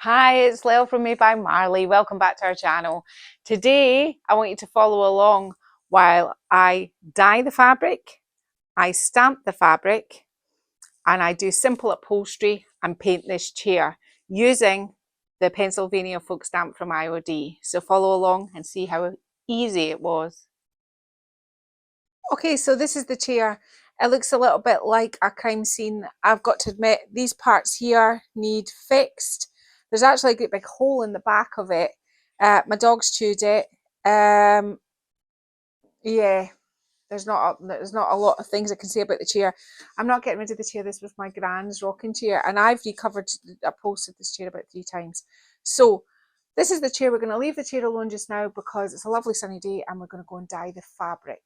Hi, it's Lil from Made by Marley. Welcome back to our channel. Today, I want you to follow along while I dye the fabric, I stamp the fabric, and I do simple upholstery and paint this chair using the Pennsylvania folk stamp from IOD. So follow along and see how easy it was. Okay, so this is the chair. It looks a little bit like a crime scene. I've got to admit, these parts here need fixed. There's actually a great big hole in the back of it. My dog's chewed it. Yeah, there's not a lot of things I can say about the chair. I'm not getting rid of the chair. This was my grand's rocking chair, and I've upholstered this chair about 3 times. So this is the chair. We're going to leave the chair alone just now because it's a lovely sunny day, and we're going to go and dye the fabric.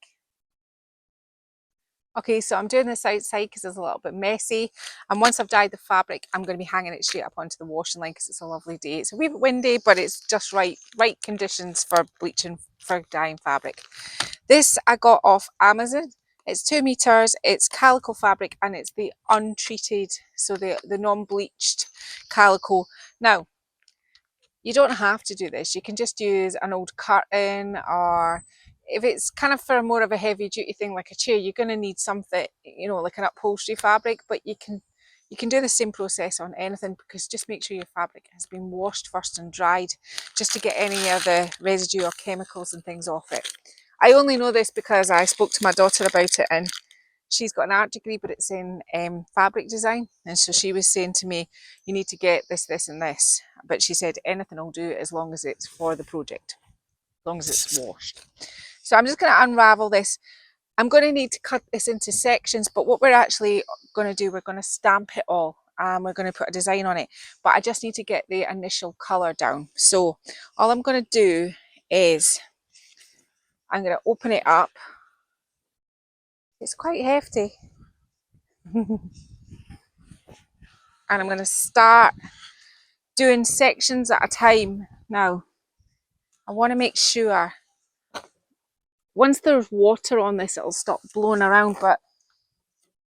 Okay, so I'm doing this outside because it's a little bit messy. And once I've dyed the fabric, I'm going to be hanging it straight up onto the washing line because it's a lovely day. It's a wee bit windy, but it's just right conditions for bleaching, for dyeing fabric. This I got off Amazon. It's 2 meters, it's calico fabric, and it's the untreated, so the non-bleached calico. Now, you don't have to do this. You can just use an old curtain, or if it's kind of for more of a heavy duty thing like a chair, you're going to need something, like an upholstery fabric, but you can do the same process on anything, because just make sure your fabric has been washed first and dried, just to get any of the residue or chemicals and things off it. I only know this because I spoke to my daughter about it, and she's got an art degree, but it's in fabric design. And so she was saying to me, you need to get this, this and this. But she said anything will do as long as it's for the project, as long as it's washed. So I'm just going to unravel this. I'm going to need to cut this into sections, but what we're actually going to do, we're going to stamp it all, and we're going to put a design on it. But I just need to get the initial colour down. So all I'm going to do is I'm going to open it up. It's quite hefty. And I'm going to start doing sections at a time. Now, I want to make sure once there's water on this, it'll stop blowing around, but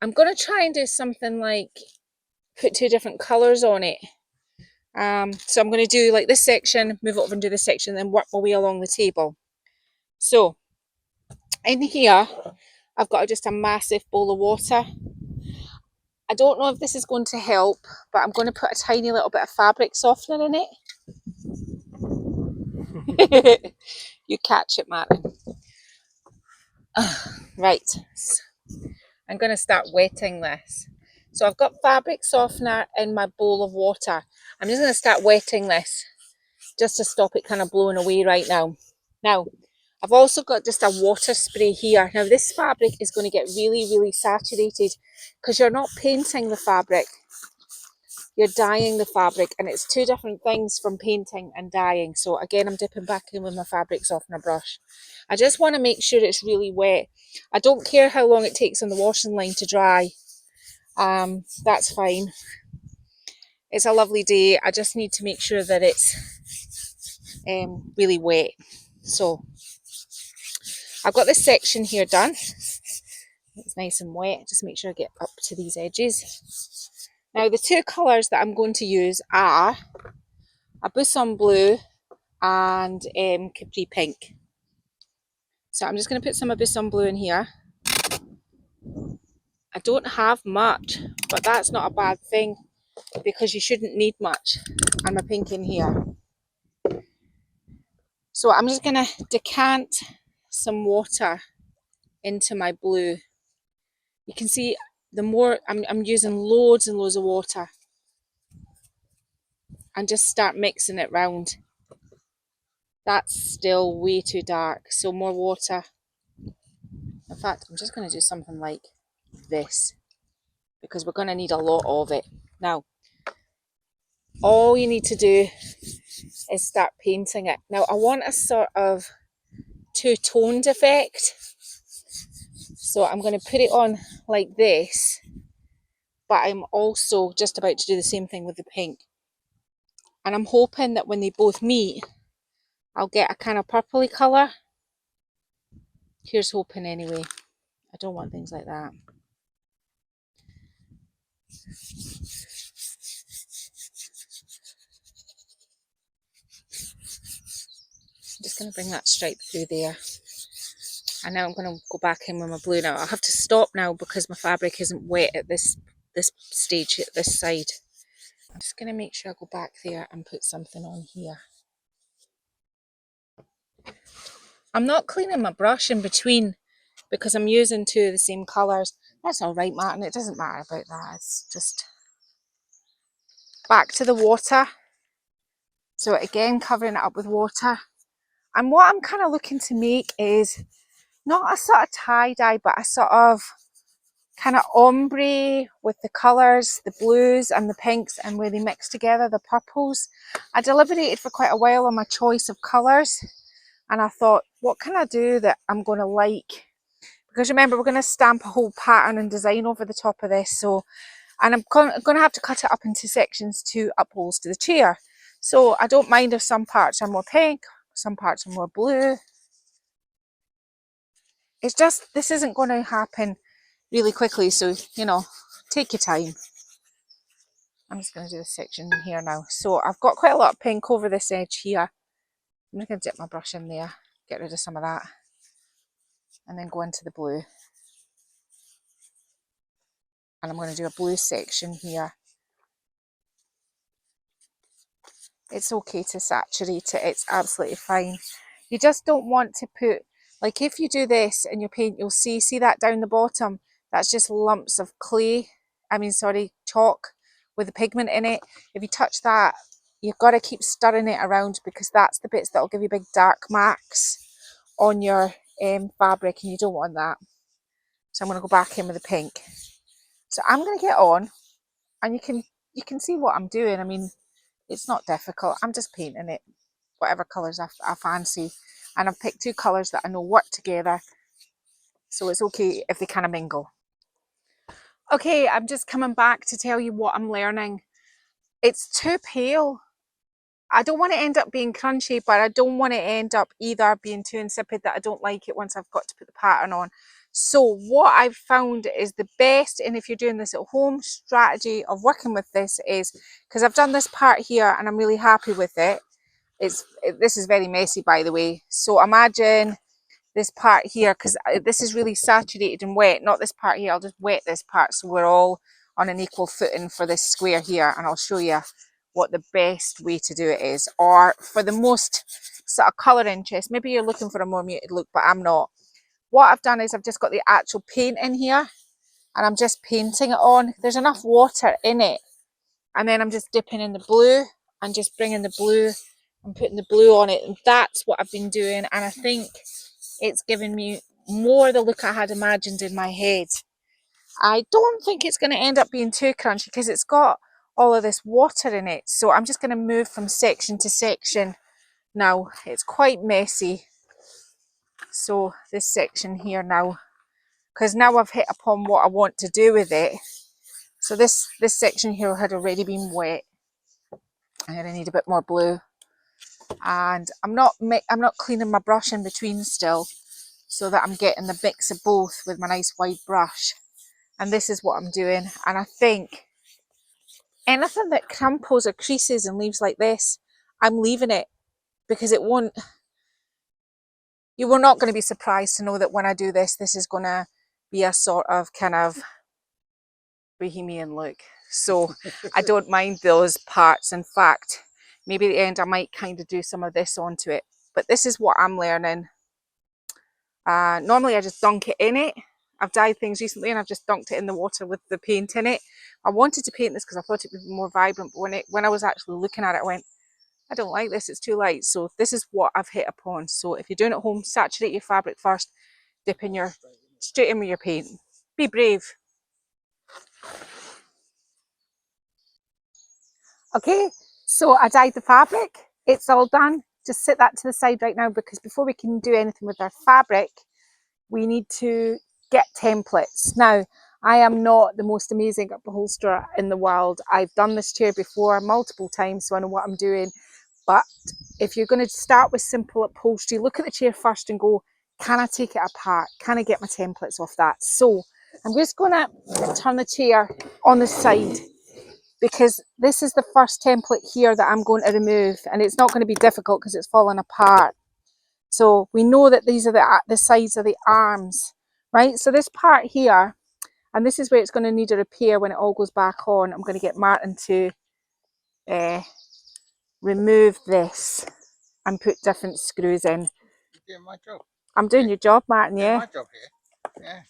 I'm going to try and do something like put 2 different colours on it. So I'm going to do like this section, move it over and do this section, then work my way along the table. So in here, I've got just a massive bowl of water. I don't know if this is going to help, but I'm going to put a tiny little bit of fabric softener in it. You catch it, Martin. Right, I'm going to start wetting this. So I've got fabric softener in my bowl of water. I'm just going to start wetting this just to stop it kind of blowing away right now. Now, I've also got just a water spray here. Now, this fabric is going to get really, really saturated because you're not painting the fabric, you're dyeing the fabric, and it's 2 different things from painting and dyeing. So again, I'm dipping back in with my fabric softener brush. I just want to make sure it's really wet. I don't care how long it takes on the washing line to dry. That's fine. It's a lovely day. I just need to make sure that it's really wet. So I've got this section here done. It's nice and wet. Just make sure I get up to these edges. Now, the 2 colours that I'm going to use are a Buisson Blue and Capri Pink. So I'm just going to put some of Buisson Blue in here. I don't have much, but that's not a bad thing because you shouldn't need much. And my pink in here. So I'm just going to decant some water into my blue. You can see the more I'm using loads and loads of water, and just start mixing it round. That's still way too dark, so more water. In fact, I'm just going to do something like this because we're going to need a lot of it. Now, all you need to do is start painting it. Now, I want a sort of 2-toned effect. So I'm going to put it on like this, but I'm also just about to do the same thing with the pink. And I'm hoping that when they both meet, I'll get a kind of purpley colour. Here's hoping anyway. I don't want things like that. going to bring that stripe through there. And now I'm going to go back in with my blue now. I'll have to stop now because my fabric isn't wet at this stage, at this side. I'm just going to make sure I go back there and put something on here. I'm not cleaning my brush in between because I'm using two of the same colours. That's all right, Martin. It doesn't matter about that. It's just back to the water. So again, covering it up with water. And what I'm kind of looking to make is not a sort of tie-dye, but a sort of kind of ombre with the colours, the blues and the pinks, and where they mix together, the purples. I deliberated for quite a while on my choice of colours, and I thought, what can I do that I'm going to like? Because remember, we're going to stamp a whole pattern and design over the top of this, so, and I'm going to have to cut it up into sections to upholster the chair. So I don't mind if some parts are more pink, some parts are more blue. It's just, this isn't going to happen really quickly, so, you know, take your time. I'm just going to do this section here now. So I've got quite a lot of pink over this edge here. I'm just going to dip my brush in there, get rid of some of that, and then go into the blue. And I'm going to do a blue section here. It's okay to saturate it, it's absolutely fine. You just don't want to put, like if you do this in your paint, you'll see that down the bottom, that's just lumps of chalk with the pigment in it. If you touch that, you've got to keep stirring it around because that's the bits that will give you big dark marks on your fabric, and you don't want that. So I'm going to go back in with the pink. So I'm going to get on, and you can see what I'm doing. I mean, it's not difficult. I'm just painting it, whatever colours I fancy. And I've picked two colours that I know work together, so it's okay if they kind of mingle. Okay, I'm just coming back to tell you what I'm learning. It's too pale. I don't want to end up being crunchy, but I don't want to end up either being too insipid that I don't like it once I've got to put the pattern on. So what I've found is the best, and if you're doing this at home, strategy of working with this is, because I've done this part here and I'm really happy with it. This is very messy, by the way. So imagine this part here, because this is really saturated and wet, not this part here. I'll just wet this part so we're all on an equal footing for this square here, and I'll show you what the best way to do it is, or for the most sort of colour interest. Maybe you're looking for a more muted look, but I'm not. What I've done is I've just got the actual paint in here and I'm just painting it on. There's enough water in it, and then I'm just dipping in the blue and just bringing the blue and putting the blue on it, and that's what I've been doing, and I think it's given me more the look I had imagined in my head. I don't think it's going to end up being too crunchy because it's got all of this water in it. So I'm just going to move from section to section now. It's quite messy. So this section here now, because now I've hit upon what I want to do with it. So this section here had already been wet. I'm going to need a bit more blue. And I'm not cleaning my brush in between still, so that I'm getting the mix of both with my nice wide brush. And this is what I'm doing. And I think anything that crumples or creases and leaves like this, I'm leaving it, because it won't, you were not going to be surprised to know that when I do this, this is going to be a sort of kind of bohemian look. So I don't mind those parts. In fact, maybe at the end I might kind of do some of this onto it. But this is what I'm learning. Normally I just dunk it in it. I've dyed things recently and I've just dunked it in the water with the paint in it. I wanted to paint this because I thought it would be more vibrant, but when I was actually looking at it, I went, I don't like this, it's too light. So this is what I've hit upon. So if you're doing it at home, saturate your fabric first, dip in your, straight in with your paint. Be brave. Okay, so I dyed the fabric. It's all done. Just set that to the side right now, because before we can do anything with our fabric, we need to get templates. Now, I am not the most amazing upholsterer in the world. I've done this chair before multiple times, so I know what I'm doing. But if you're going to start with simple upholstery, look at the chair first and go, can I take it apart? Can I get my templates off that? So I'm just going to turn the chair on the side, because this is the first template here that I'm going to remove, and it's not going to be difficult because it's falling apart. So we know that these are the sides of the arms, right? So this part here, and this is where it's going to need a repair when it all goes back on. I'm going to get Martin to remove this and put different screws in. You're doing my job. I'm doing your job, Martin, yeah. My job here. Yeah.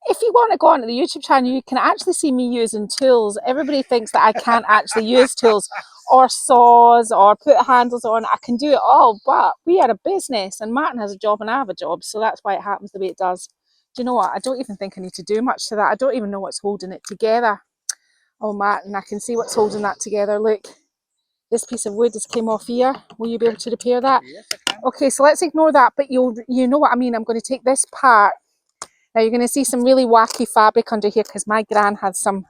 If you want to go onto the YouTube channel, you can actually see me using tools. Everybody thinks that I can't actually use tools or saws or put handles on. I can do it all, but we are a business and Martin has a job and I have a job, so that's why it happens the way it does. Do you know what? I don't even think I need to do much to that. I don't even know what's holding it together. Oh, Martin, I can see what's holding that together. Look, this piece of wood has came off here. Will you be able to repair that? Yes, I can. Okay, so let's ignore that, but you know what I mean. I'm going to take this part. Now you're going to see some really wacky fabric under here because my gran had some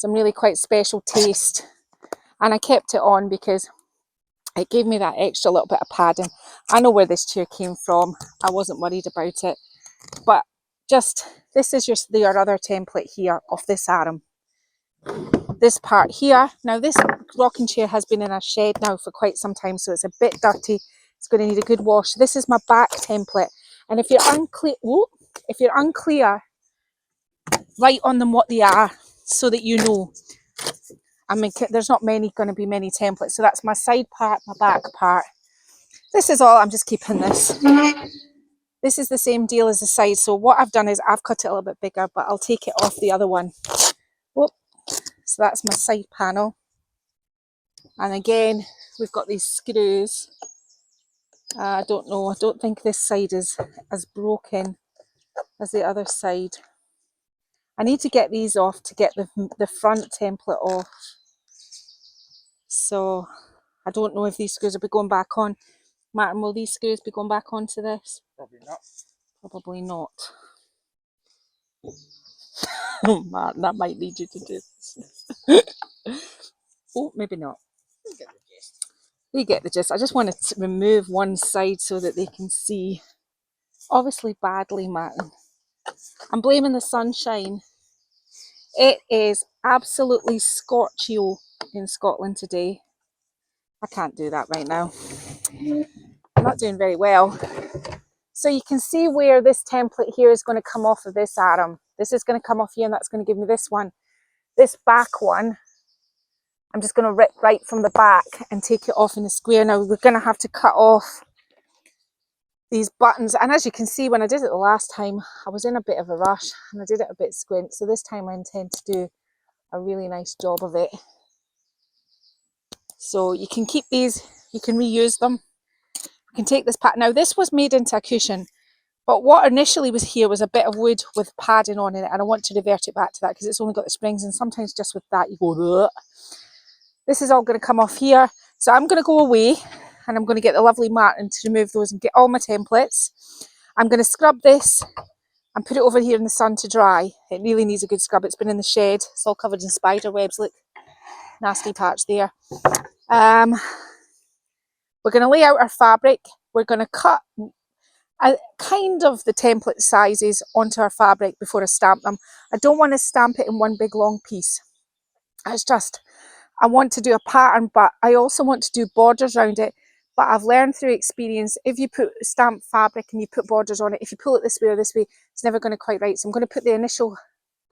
really quite special taste, and I kept it on because it gave me that extra little bit of padding. I know where this chair came from. I wasn't worried about it, but just this is your other template here of this arm. This part here. Now this rocking chair has been in a shed now for quite some time, so it's a bit dirty. It's going to need a good wash. This is my back template, and if you're unclear, write on them what they are so that you know. I mean, there's not going to be many templates. So that's my side part, my back part. This is all. I'm just keeping this. This is the same deal as the side. So what I've done is I've cut it a little bit bigger, but I'll take it off the other one. Whoop. So that's my side panel. And again, we've got these screws. I don't know. I don't think this side is as broken as the other side. I need to get these off to get the front template off. So I don't know if these screws will be going back on. Martin, will these screws be going back onto this? Probably not. Probably not. Oh, Martin, that might need you to do this. Oh, maybe not. You get the gist. You get the gist. I just want to remove one side so that they can see. Obviously badly, Martin. I'm blaming the sunshine. It is absolutely scorchio in Scotland today. I can't do that right now. I'm not doing very well. So you can see where this template here is going to come off of this arm. This is going to come off here and that's going to give me this one. This back one, I'm just going to rip right from the back and take it off in a square. Now we're going to have to cut off these buttons. And as you can see, when I did it the last time, I was in a bit of a rush and I did it a bit squint. So this time I intend to do a really nice job of it. So you can keep these, you can reuse them. You can take this part. Now this was made into a cushion, but what initially was here was a bit of wood with padding on it, and I want to revert it back to that because it's only got the springs, and sometimes just with that you go, ugh. This is all going to come off here. So I'm going to go away and I'm going to get the lovely Martin to remove those and get all my templates. I'm going to scrub this and put it over here in the sun to dry. It really needs a good scrub. It's been in the shed. It's all covered in spider webs. Look, nasty patch there. We're going to lay out our fabric. We're going to cut kind of the template sizes onto our fabric before I stamp them. I don't want to stamp it in one big long piece. It's just, I want to do a pattern, but I also want to do borders around it. But I've learned through experience, if you put stamped fabric and you put borders on it, if you pull it this way or this way, it's never going to quite right. So I'm going to put the initial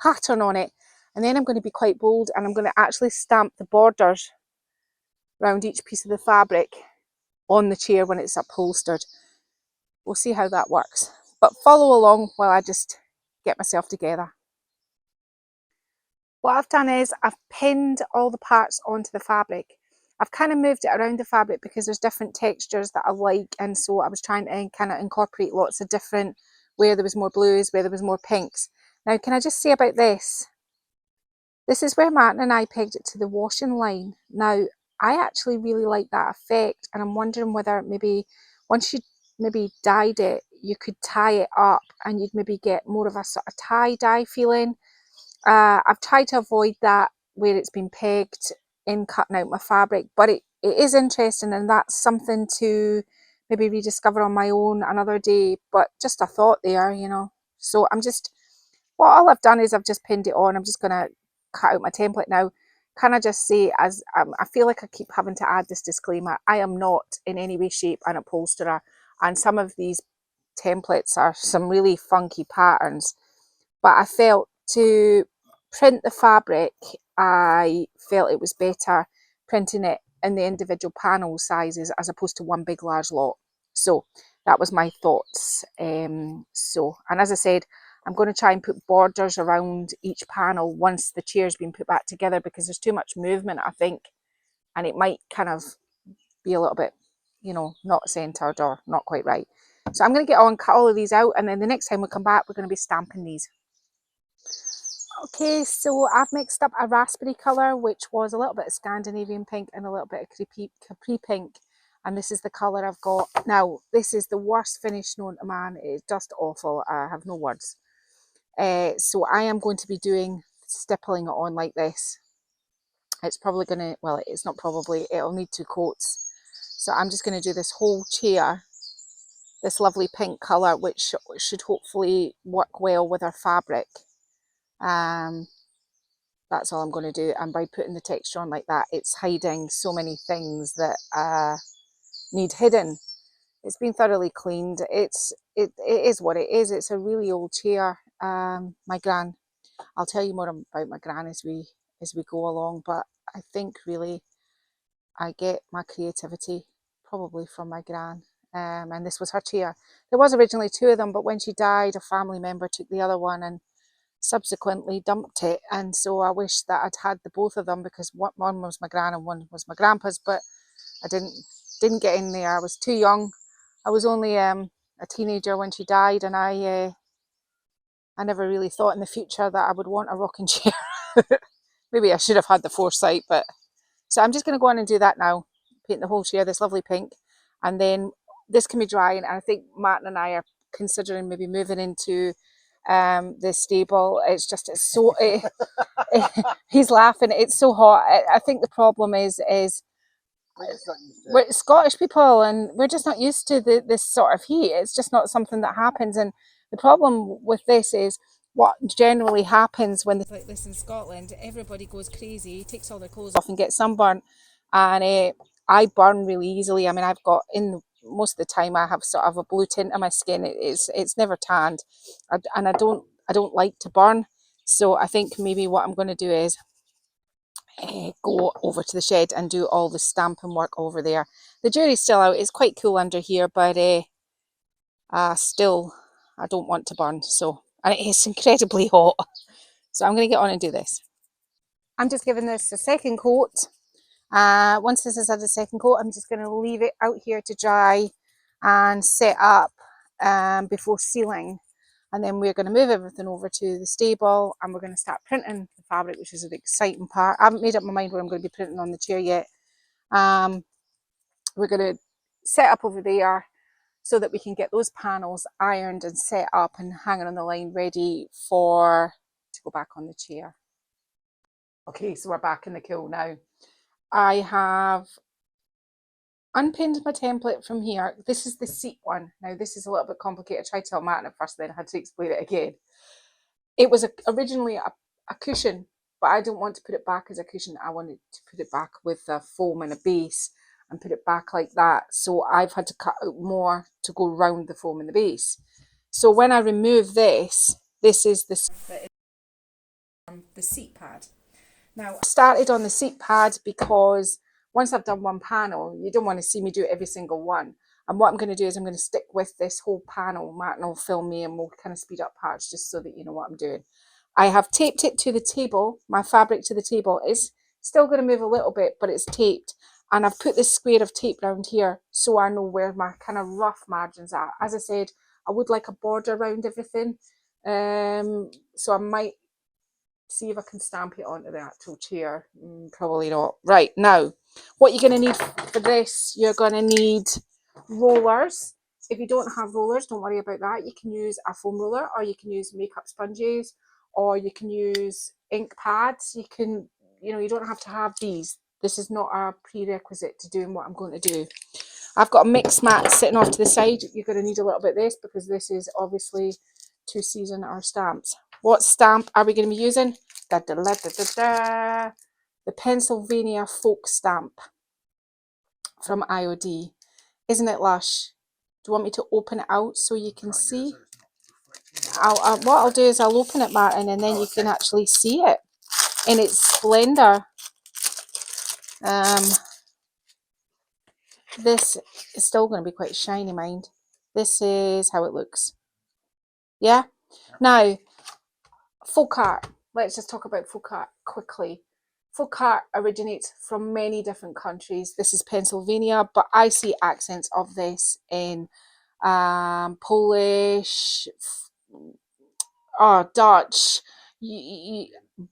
pattern on it, and then I'm going to be quite bold and I'm going to actually stamp the borders around each piece of the fabric on the chair when it's upholstered. We'll see how that works. But follow along while I just get myself together. What I've done is I've pinned all the parts onto the fabric. I've kind of moved it around the fabric because there's different textures that I like, and so I was trying to kind of incorporate lots of different, where there was more blues, where there was more pinks. Now can I just say about this? This is where Martin and I pegged it to the washing line. Now I actually really like that effect, and I'm wondering whether maybe once you maybe dyed it, you could tie it up and you'd maybe get more of a sort of tie-dye feeling. I've tried to avoid that where it's been pegged in cutting out my fabric, but it is interesting, and that's something to maybe rediscover on my own another day. But just a thought there, you know. So I'm just, well, all I've done is I've just pinned it on. I'm just going to cut out my template now. Can I just say, as I feel like I keep having to add this disclaimer, I am not in any way, shape an upholsterer. and some of these templates are some really funky patterns, but I felt to print the fabric, I felt it was better printing it in the individual panel sizes as opposed to one big large lot. So that was my thoughts. And as I said, I'm going to try and put borders around each panel once the chair's been put back together, because there's too much movement, I think, and it might kind of be a little bit, you know, not centered or not quite right. So I'm going to get on, cut all of these out, and then the next time we come back, we're going to be stamping these. Okay, so I've mixed up a raspberry colour, which was a little bit of Scandinavian pink and a little bit of Capri pink. And this is the colour I've got. Now, this is the worst finish known to man. It's just awful. I have no words. So I am going to be doing stippling it on like this. It's probably going to, well, it's not probably, it'll need 2 coats. So I'm just going to do this whole chair, this lovely pink colour, which should hopefully work well with our fabric. That's all I'm going to do, and by putting the texture on like that, it's hiding so many things that need hidden. It's been thoroughly cleaned. It is what it is. It's a really old chair. My gran, I'll tell you more about my gran as we go along, but I think really I get my creativity probably from my gran. And this was her chair. There was originally 2 of them, but when she died, a family member took the other one and subsequently dumped it, and so I wish that I'd had the both of them, because one was my gran and one was my grandpa's, but I didn't get in there. I was too young. I was only a teenager when she died, and I never really thought in the future that I would want a rocking chair. Maybe I should have had the foresight, but so I'm just going to go on and do that now, paint the whole chair this lovely pink, and then this can be drying, and I think Martin and I are considering maybe moving into the stable. It's just, it's so he's laughing, it's so hot. I think the problem is we're Scottish people and we're just not used to this sort of heat. It's just not something that happens, and the problem with this is what generally happens when it's like this in Scotland. Everybody goes crazy, takes all their clothes off and gets sunburnt, and I burn really easily. I mean, I've got, in most of the time I have sort of a blue tint on my skin. It's never tanned, and I don't like to burn. So I think maybe what I'm going to do is go over to the shed and do all the stamping work over there. The jury's still out. It's quite cool under here, but still I don't want to burn. So, and it's incredibly hot. So I'm going to get on and do this. I'm just giving this a second coat. Once this has had a second coat, I'm just going to leave it out here to dry and set up before sealing. And then we're going to move everything over to the stable, and we're going to start printing the fabric, which is the exciting part. I haven't made up my mind what I'm going to be printing on the chair yet. We're going to set up over there so that we can get those panels ironed and set up and hanging on the line, ready to go back on the chair. Okay, so we're back in the kiln now. I have unpinned my template from here. This is the seat one. Now this is a little bit complicated. I tried to tell Martin at first, then I had to explain it again. It was originally a cushion, but I don't want to put it back as a cushion. I wanted to put it back with a foam and a base and put it back like that. So I've had to cut out more to go round the foam and the base. So when I remove this, this is the seat pad. Now I started on the seat pad because once I've done one panel, you don't want to see me do every single one. And what I'm going to do is I'm going to stick with this whole panel. Martin will film me and we'll kind of speed up parts just so that you know what I'm doing. I have taped it to the table, my fabric to the table. It's still going to move a little bit, but it's taped. And I've put this square of tape around here so I know where my kind of rough margins are. As I said, I would like a border around everything. So I might see if I can stamp it onto the actual chair. Probably not. Right, now, what you're going to need for this, you're going to need rollers. If you don't have rollers, don't worry about that. You can use a foam roller, or you can use makeup sponges, or you can use ink pads. You can, you don't have to have these. This is not a prerequisite to doing what I'm going to do. I've got a mix mat sitting off to the side. You're going to need a little bit of this because this is obviously to season our stamps. What stamp are we going to be using? The Pennsylvania Folk Stamp from IOD. Isn't it lush? Do you want me to open it out so you can see? What I'll do is I'll open it, Martin, and then you can actually see it in its splendor. This is still going to be quite shiny, mind. This is how it looks. Yeah? Now, folk art. Let's just talk about folk art quickly. Folk art originates from many different countries. This is Pennsylvania, but I see accents of this in Polish, Dutch.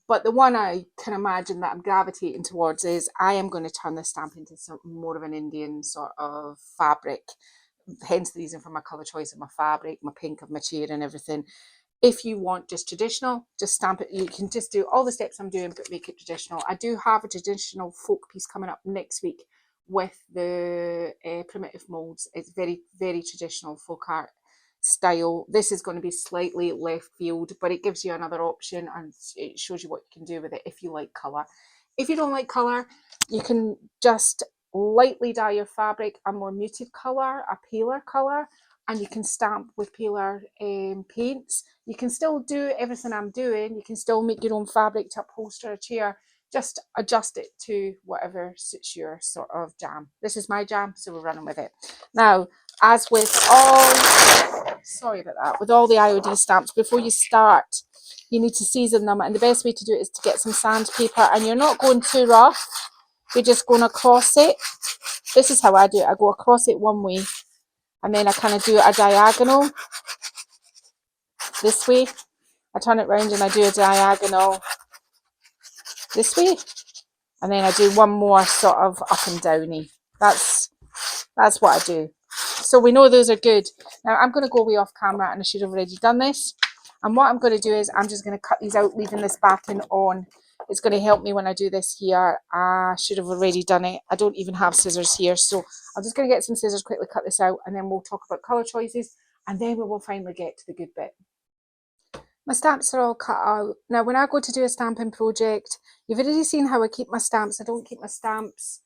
But the one I can imagine that I'm gravitating towards is I am going to turn this stamp into something more of an Indian sort of fabric. Hence the reason for my colour choice of my fabric, my pink of my chair and everything. If you want just traditional, just stamp it. You can just do all the steps I'm doing, but make it traditional. I do have a traditional folk piece coming up next week with the primitive molds. It's very, very traditional folk art style. This is going to be slightly left field, but it gives you another option and it shows you what you can do with it if you like colour. If you don't like colour, you can just lightly dye your fabric a more muted colour, a paler colour, and you can stamp with paler paints. You can still do everything I'm doing. You can still make your own fabric to upholster a chair. Just adjust it to whatever suits your sort of jam. This is my jam, so we're running with it. Now, as with all, sorry about that, with all the IOD stamps, before you start, you need to season them. And the best way to do it is to get some sandpaper, and you're not going too rough. You're just going across it. This is how I do it. I go across it one way, and then I kind of do a diagonal this way. I turn it round and I do a diagonal this way, and then I do one more sort of up and downy. That's what I do. So we know those are good. Now I'm going to go way off camera, and I should have already done this. And what I'm going to do is I'm just going to cut these out, leaving this backing on. It's going to help me when I do this here. I should have already done it. I don't even have scissors here, so I'm just going to get some scissors, quickly cut this out, and then we'll talk about colour choices, and then we will finally get to the good bit. My stamps are all cut out. Now, when I go to do a stamping project, you've already seen how I keep my stamps. I don't keep my stamps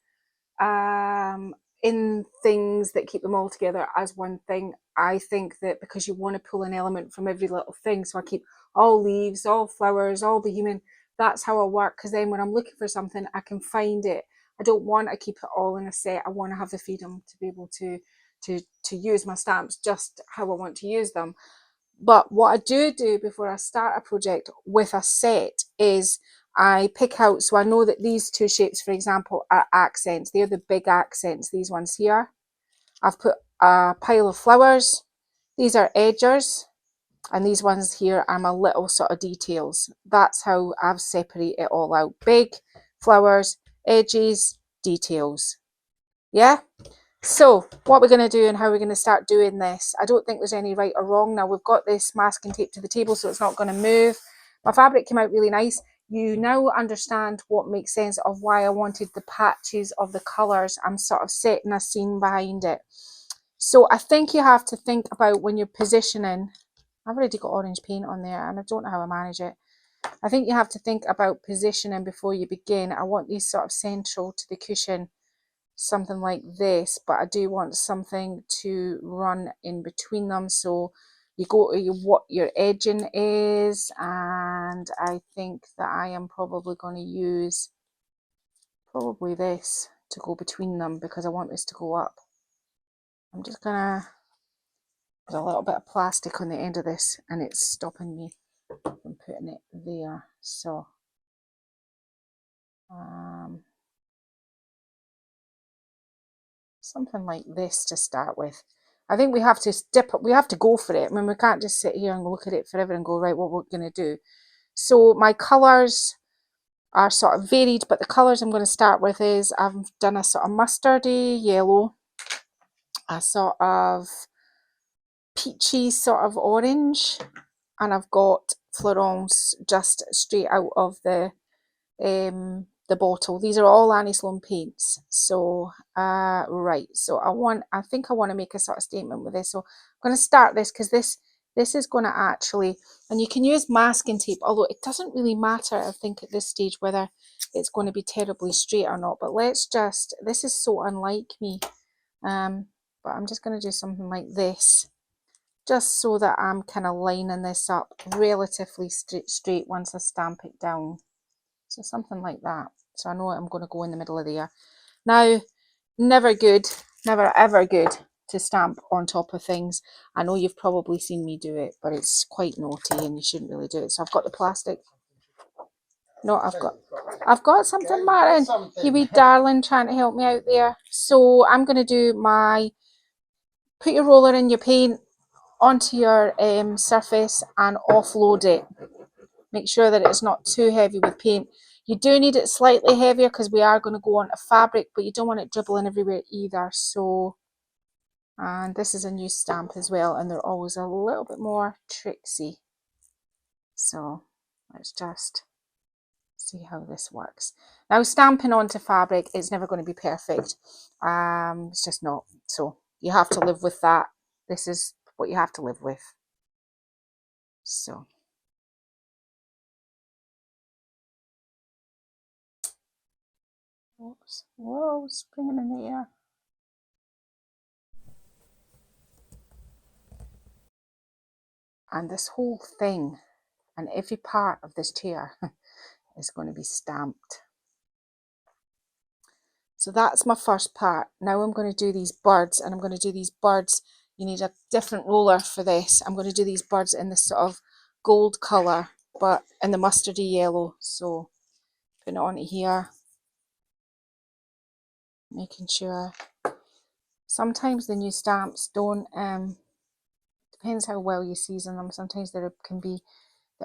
in things that keep them all together as one thing. I think that because you want to pull an element from every little thing, so I keep all leaves, all flowers, all bohemian. That's how I work, because then when I'm looking for something, I can find it. I don't want to keep it all in a set. I want to have the freedom to be able to use my stamps just how I want to use them. But what I do before I start a project with a set is I pick out, so I know that these two shapes, for example, are accents. They're the big accents, these ones here. I've put a pile of flowers. These are edgers. And these ones here are my little sort of details. That's how I've separated it all out. Big, flowers, edges, details. Yeah? So what we're going to do and how we're going to start doing this, I don't think there's any right or wrong. Now we've got this masking tape to the table, so it's not going to move. My fabric came out really nice. You now understand what makes sense of why I wanted the patches of the colours. I'm sort of setting a scene behind it. So I think you have to think about when you're positioning. I've already got orange paint on there and I don't know how I manage it. I think you have to think about positioning before you begin. I want these sort of central to the cushion, something like this, but I do want something to run in between them. So you go to what your edging is, and I think that I am probably going to use probably this to go between them because I want this to go up. I'm just gonna put a little bit of plastic on the end of this and it's stopping me from putting it there. So something like this to start with. I think we have to we have to go for it. I mean, we can't just sit here and look at it forever and go, right, what we're going to do. So my colours are sort of varied, but the colours I'm going to start with is I've done a sort of mustardy yellow, a sort of peachy sort of orange, and I've got Florence just straight out of the bottle. These are all Annie Sloan paints. So right, so I think I want to make a sort of statement with this. So I'm going to start this because this is going to actually, and you can use masking tape, although it doesn't really matter, I think, at this stage whether it's going to be terribly straight or not. But let's just, this is so unlike me. but I'm just going to do something like this, just so that I'm kind of lining this up relatively straight once I stamp it down. So something like that. So I know I'm going to go in the middle of there. Now, never good, never ever good to stamp on top of things. I know you've probably seen me do it, but it's quite naughty and you shouldn't really do it. So I've got the plastic. No, I've got something, Martin. You wee darling trying to help me out there. So I'm going to do my, put your roller in your paint onto your surface and offload it. Make sure that it's not too heavy with paint. You do need it slightly heavier because we are going to go onto fabric, but you don't want it dribbling everywhere either. So, and this is a new stamp as well, and they're always a little bit more tricksy. So let's just see how this works. Now, stamping onto fabric is never going to be perfect. It's just not. So you have to live with that. This is what you have to live with. So. Oops. Whoa, springing in the air. And this whole thing and every part of this chair is going to be stamped. So that's my first part. Now I'm going to do these birds, and I'm going to do these birds. You need a different roller for this. I'm going to do these birds in this sort of gold colour, but in the mustardy yellow. So putting it onto here, making sure. Sometimes the new stamps don't, depends how well you season them. Sometimes there can be,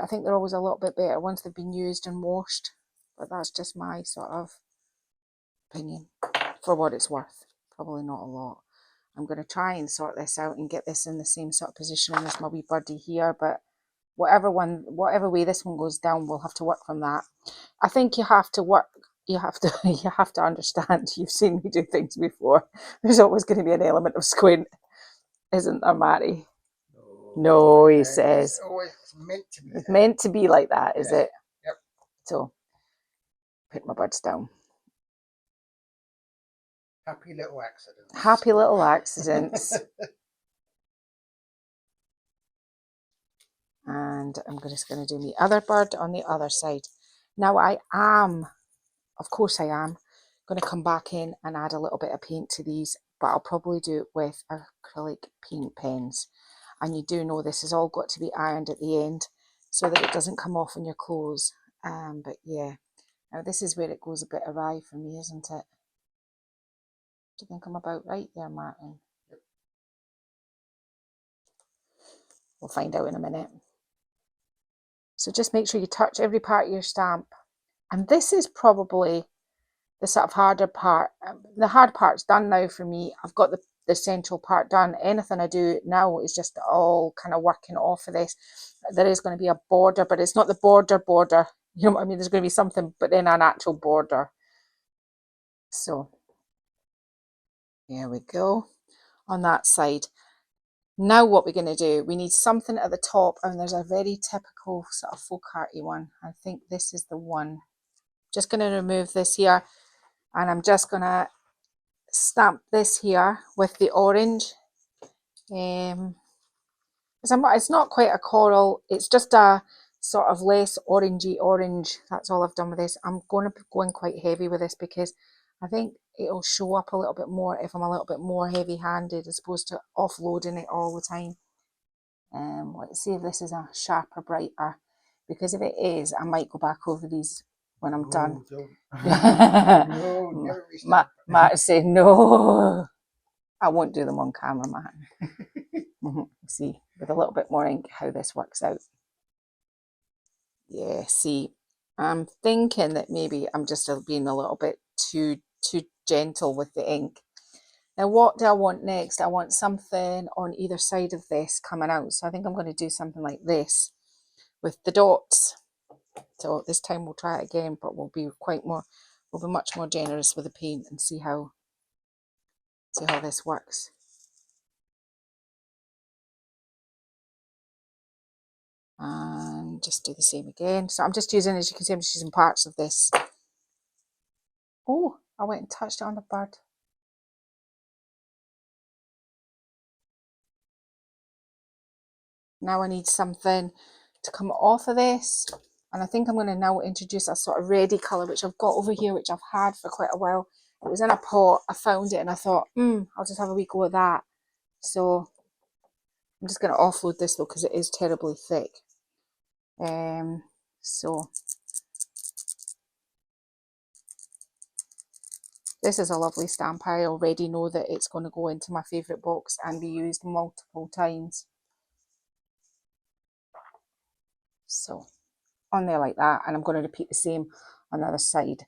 I think they're always a little bit better once they've been used and washed, but that's just my sort of opinion for what it's worth. Probably not a lot. I'm going to try and sort this out and get this in the same sort of positioning as my wee birdie here, but whatever way this one goes down, we'll have to work from that. I think you have to work, you have to understand, you've seen me do things before. There's always going to be an element of squint, isn't there, Matty? No, he says. It's always meant to be. It's meant to be like that, is it? Yep. So, put my birds down. Happy little accidents. Happy little accidents. And I'm just going to do the other bird on the other side. Now I am, of course I am, going to come back in and add a little bit of paint to these, but I'll probably do it with acrylic paint pens. And you do know this has all got to be ironed at the end so that it doesn't come off on your clothes. But yeah, now this is where it goes a bit awry for me, isn't it? Do you think I'm about right there, Martin? We'll find out in a minute. So just make sure you touch every part of your stamp. And this is probably the sort of harder part. The hard part's done now for me. I've got the central part done. Anything I do now is just all kind of working off of this. There is going to be a border, but it's not the border. You know what I mean? There's going to be something, but then an actual border. So there we go on that side. Now what we're going to do, we need something at the top, and there's a very typical sort of folk arty one. I think this is the one. Just going to remove this here, and I'm just going to stamp this here with the orange. It's not quite a coral, it's just a sort of less orangey orange. That's all I've done with this. I'm going to be going quite heavy with this because I think it'll show up a little bit more if I'm a little bit more heavy-handed as opposed to offloading it all the time. Let's see if this is a sharper, brighter, because if it is, I might go back over these when I'm done. Matt said no. I won't do them on camera, Matt. See, with a little bit more ink, how this works out. Yeah, see, I'm thinking that maybe I'm just being a little bit too gentle with the ink. Now, what do I want next? I want something on either side of this coming out. So I think I'm going to do something like this with the dots. So this time we'll try it again, but we'll be much more generous with the paint and see how this works. And just do the same again. So I'm just using, as you can see, I'm just using parts of this. Oh, I went and touched it on the bird. Now I need something to come off of this, and I think I'm going to now introduce a sort of reddy colour, which I've got over here, which I've had for quite a while. It was in a pot, I found it, and I thought, I'll just have a wee go at that. So I'm just going to offload this though, because it is terribly thick. So this is a lovely stamp. I already know that it's going to go into my favourite box and be used multiple times. So on there like that, and I'm going to repeat the same on the other side.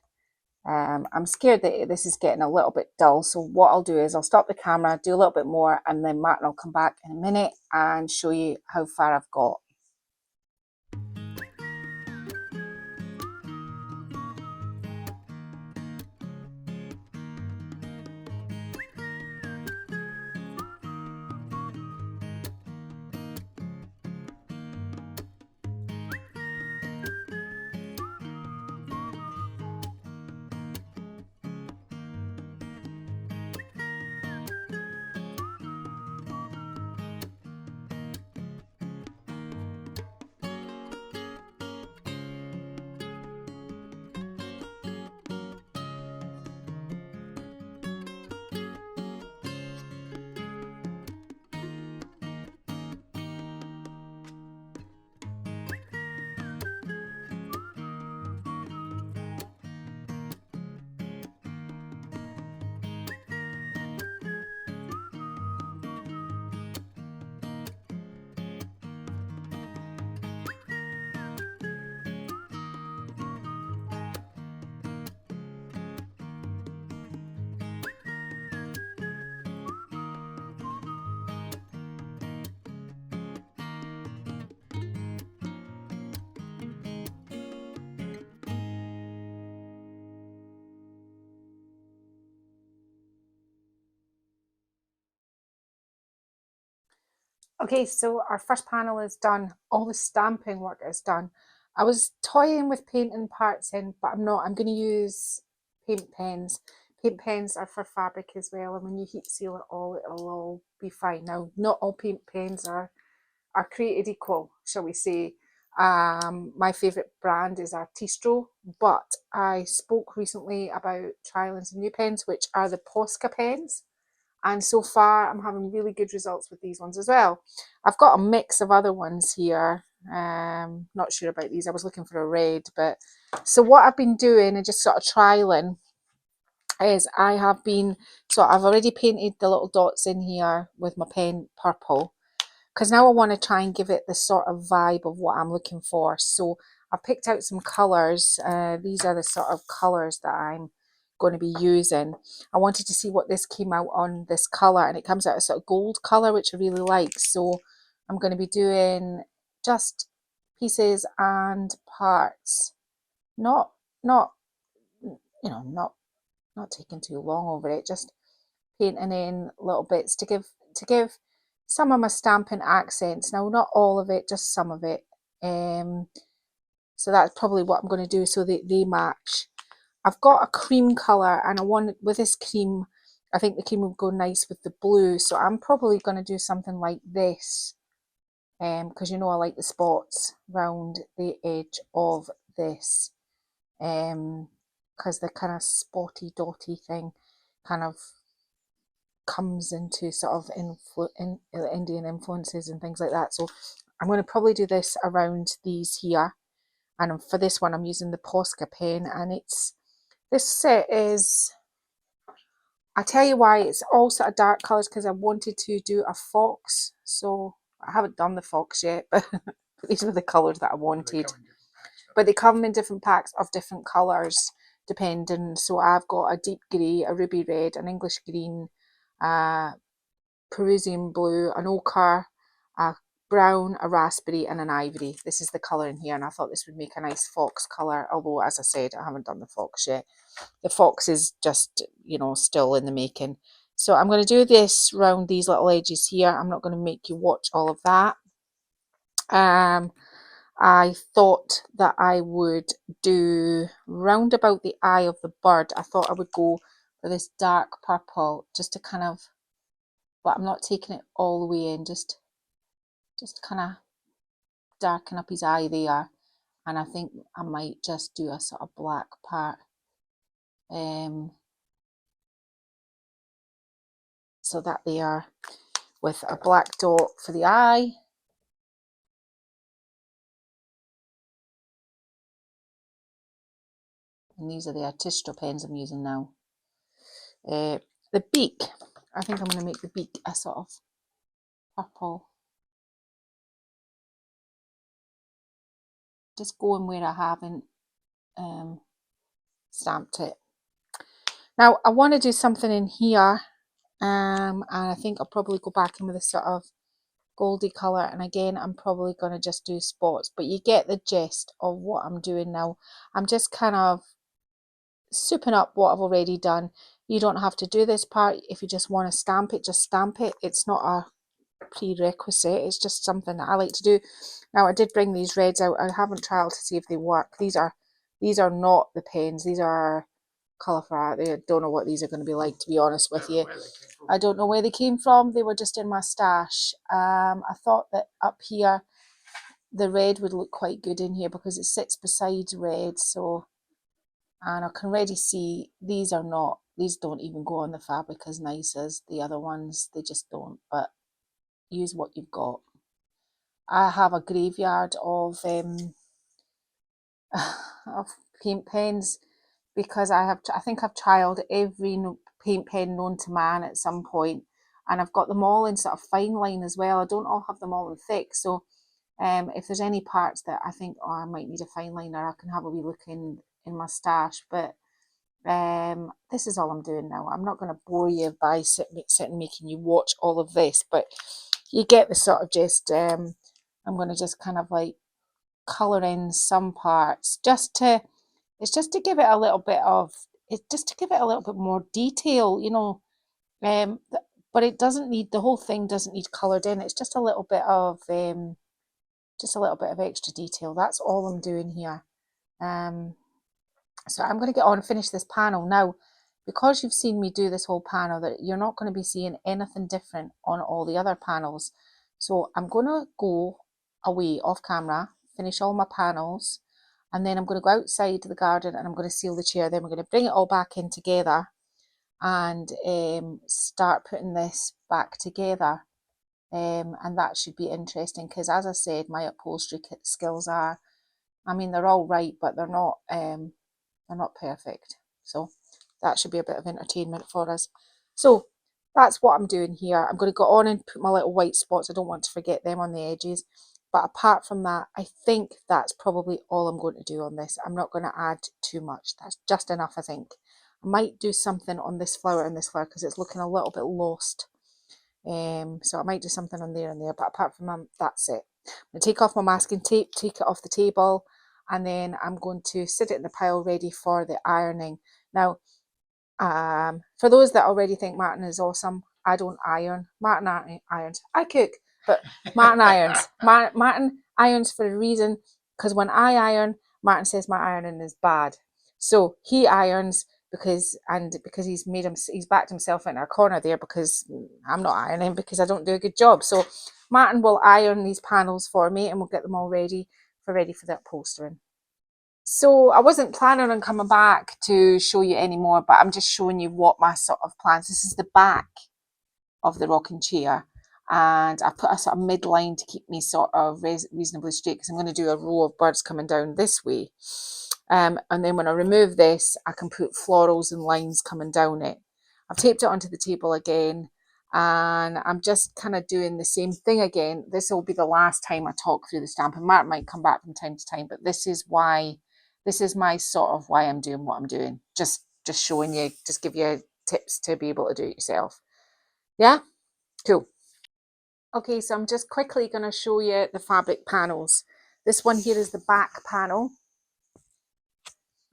I'm scared that this is getting a little bit dull, so what I'll do is I'll stop the camera, do a little bit more, and then Martin will come back in a minute and show you how far I've got. Okay, so our first panel is done. All the stamping work is done. I was toying with painting parts in, but I'm not. I'm going to use paint pens. Paint pens are for fabric as well, and when you heat seal it all, it'll all be fine. Now, not all paint pens are created equal, shall we say. My favourite brand is Artistro, but I spoke recently about trialing some new pens, which are the Posca pens. And so far I'm having really good results with these ones as well. I've got a mix of other ones here. Not sure about these. I was looking for a red, but so what I've been doing and just sort of trialing is I've already painted the little dots in here with my pen purple, because now I want to try and give it the sort of vibe of what I'm looking for. So I've picked out some colours. These are the sort of colours that I'm going to be using. I wanted to see what this came out on this colour, and it comes out a sort of gold colour, which I really like. So I'm going to be doing just pieces and parts, not not taking too long over it, just painting in little bits to give some of my stamping accents. Now, not all of it, just some of it. So that's probably what I'm going to do, so they match. I've got a cream colour, and I want, with this cream, I think the cream would go nice with the blue, so I'm probably going to do something like this, because you know I like the spots round the edge of this, because the kind of spotty dotty thing kind of comes into sort of Indian influences and things like that. So I'm going to probably do this around these here, and for this one I'm using the Posca pen, and this set is, I tell you why, it's all sort of dark colours, because I wanted to do a fox. So I haven't done the fox yet, but these were the colours that I wanted. But they come in different packs of different colours depending. So I've got a deep grey, a ruby red, an English green, Perusian blue, an ochre, a brown, a raspberry, and an ivory. This is the colour in here, and I thought this would make a nice fox colour, although, as I said, I haven't done the fox yet. The fox is just, still in the making. So I'm going to do this round these little edges here. I'm not going to make you watch all of that. I thought that I would do round about the eye of the bird. I thought I would go for this dark purple, just to kind of, but I'm not taking it all the way in, just kind of darken up his eye there, and I think I might just do a sort of black part. So that there, with a black dot for the eye. And these are the Artistro pens I'm using now. The beak, I think I'm going to make the beak a sort of purple. Just going where I haven't stamped it. Now I want to do something in here, and I think I'll probably go back in with a sort of goldy colour, and again I'm probably going to just do spots, but you get the gist of what I'm doing now. I'm just kind of souping up what I've already done. You don't have to do this part. If you just want to stamp it, just stamp it. It's not a prerequisite, it's just something that I like to do. Now I did bring these reds out. I haven't trialed to see if they work. These are not the pens, these are Colour for Art. I don't know what these are going to be like, to be honest with you. I don't know where they came from. They were just in my stash. I thought that up here the red would look quite good in here because it sits beside red. So, and I can already see these don't even go on the fabric as nice as the other ones. They just don't, but use what you've got. I have a graveyard of paint pens because I think I've trialed every paint pen known to man at some point, and I've got them all in sort of fine line as well. I don't all have them all in thick, so if there's any parts that I think, oh, I might need a fine liner, I can have a wee look in my stash. But this is all I'm doing now. I'm not going to bore you by sitting making you watch all of this, but you get the sort of gist. I'm going to just kind of like colour in some parts it's just to give it a little bit more detail, you know. But it doesn't need, the whole thing doesn't need coloured in. It's just a little bit of extra detail. That's all I'm doing here. So I'm going to get on and finish this panel now. Because you've seen me do this whole panel, that you're not going to be seeing anything different on all the other panels. So I'm going to go away off camera, finish all my panels, and then I'm going to go outside the garden and I'm going to seal the chair. Then we're going to bring it all back in together and start putting this back together. And that should be interesting because, as I said, my upholstery skills are, I mean, they're all right, but they're not perfect. So that should be a bit of entertainment for us. So that's what I'm doing here. I'm going to go on and put my little white spots. I don't want to forget them on the edges. But apart from that, I think that's probably all I'm going to do on this. I'm not going to add too much. That's just enough, I think. I might do something on this flower and this flower because it's looking a little bit lost. So I might do something on there and there. But apart from that, that's it. I'm going to take off my masking tape, take it off the table, and then I'm going to sit it in the pile ready for the ironing. Now, for those that already think Martin is awesome, I don't iron. Martin irons. I cook, but Martin irons. Martin irons for a reason, because when I iron, Martin says my ironing is bad. So he irons because he's backed himself into a corner there because I'm not ironing because I don't do a good job. So Martin will iron these panels for me and we'll get them all ready for the upholstering. So I wasn't planning on coming back to show you anymore, but I'm just showing you what my sort of plans. This is the back of the rocking chair, and I put a sort of midline to keep me sort of reasonably straight because I'm going to do a row of birds coming down this way. And then when I remove this, I can put florals and lines coming down it. I've taped it onto the table again, and I'm just kind of doing the same thing again. This will be the last time I talk through the stamp, and Mark might come back from time to time, but this is my sort of why I'm doing what I'm doing. Just showing you, just give you tips to be able to do it yourself. Yeah, cool. Okay, so I'm just quickly going to show you the fabric panels. This one here is the back panel.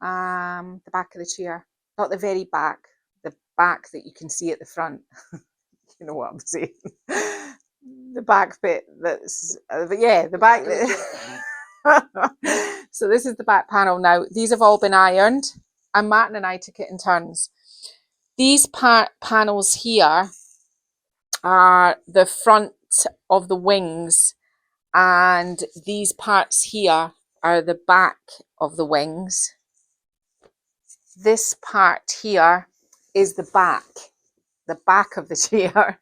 The back of the chair, not the very back, the back that you can see at the front. You know what I'm saying? The back bit that's, but yeah, the back bit. So this is the back panel now. These have all been ironed, and Martin and I took it in turns. These panels here are the front of the wings, and these parts here are the back of the wings. This part here is the back of the chair.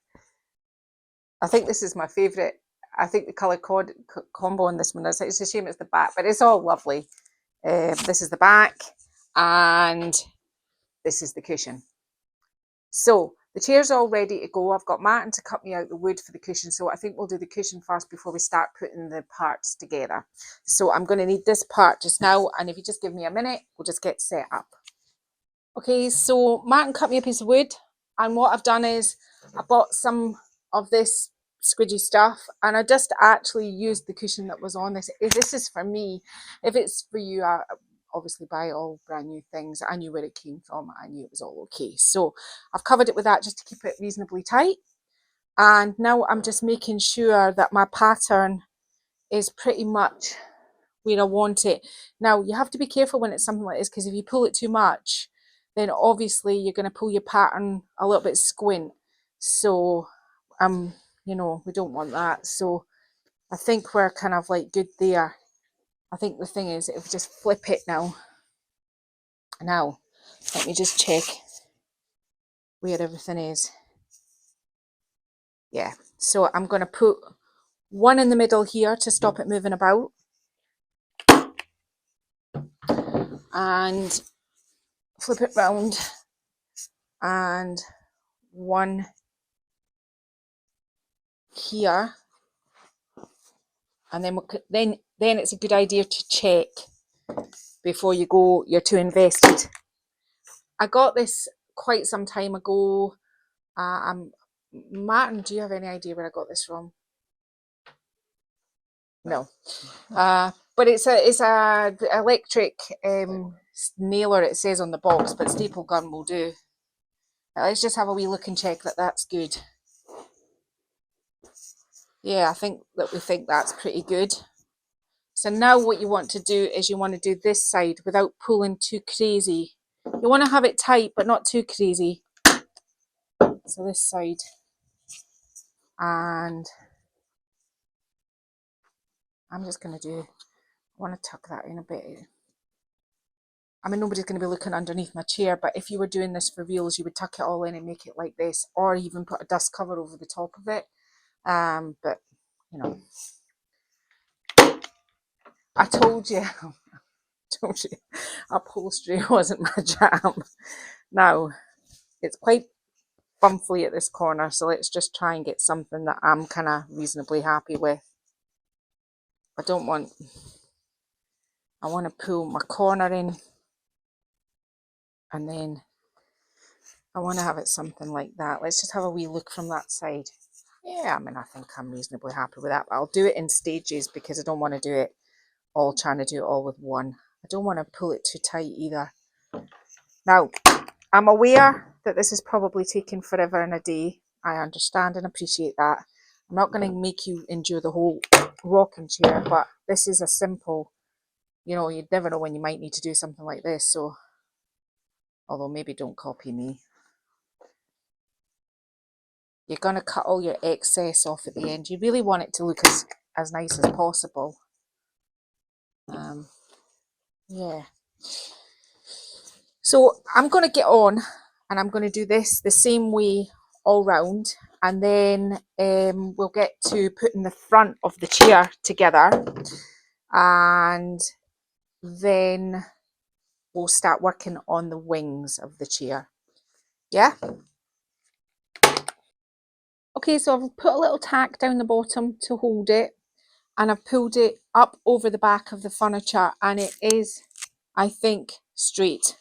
I think this is my favourite. I think the colour combo on this one is, it's a shame it's the back, but it's all lovely. This is the back and this is the cushion. So the chair's all ready to go. I've got Martin to cut me out the wood for the cushion, so I think we'll do the cushion first before we start putting the parts together. So I'm going to need this part just now, and if you just give me a minute, we'll just get set up. Okay, so Martin cut me a piece of wood, and what I've done is I bought some of this squidgy stuff, and I just actually used the cushion that was on this. If this is for me, if it's for you, I obviously buy all brand new things. I knew where it came from. I knew it was all okay. So I've covered it with that just to keep it reasonably tight. And now I'm just making sure that my pattern is pretty much where I want it. Now you have to be careful when it's something like this, because if you pull it too much, then obviously you're going to pull your pattern a little bit squint. So you know, we don't want that. So I think we're kind of like good there. I think the thing is, if we just flip it now, let me just check where everything is. Yeah, so I'm going to put one in the middle here to stop it moving about, and flip it round, and one here, and then it's a good idea to check before you go. You're too invested. I got this quite some time ago. Martin, do you have any idea where I got this from? No. But it's a electric nailer, it says on the box, but staple gun will do. Let's just have a wee look and check that that's good. Yeah, I think that's pretty good. So now what you want to do is you want to do this side without pulling too crazy. You want to have it tight, but not too crazy. So this side. And I'm just going to I want to tuck that in a bit. I mean, nobody's going to be looking underneath my chair, but if you were doing this for reals, you would tuck it all in and make it like this, or even put a dust cover over the top of it. But, you know, I told you, upholstery wasn't my jam. Now, it's quite bumfly at this corner, so let's just try and get something that I'm kind of reasonably happy with. I want to pull my corner in, and then I want to have it something like that. Let's just have a wee look from that side. Yeah, I mean, I think I'm reasonably happy with that, but I'll do it in stages because I don't want to do it all, trying to do it all with one. I don't want to pull it too tight either. Now, I'm aware that this is probably taking forever and a day. I understand and appreciate that. I'm not going to make you endure the whole rocking chair, but this is a simple, you know, you'd never know when you might need to do something like this. So, although maybe don't copy me. You're going to cut all your excess off at the end. You really want it to look as nice as possible. Yeah. So I'm going to get on and I'm going to do this the same way all round, and then we'll get to putting the front of the chair together, and then we'll start working on the wings of the chair. Yeah? Okay, so I've put a little tack down the bottom to hold it, and I've pulled it up over the back of the furniture, and it is, I think, straight.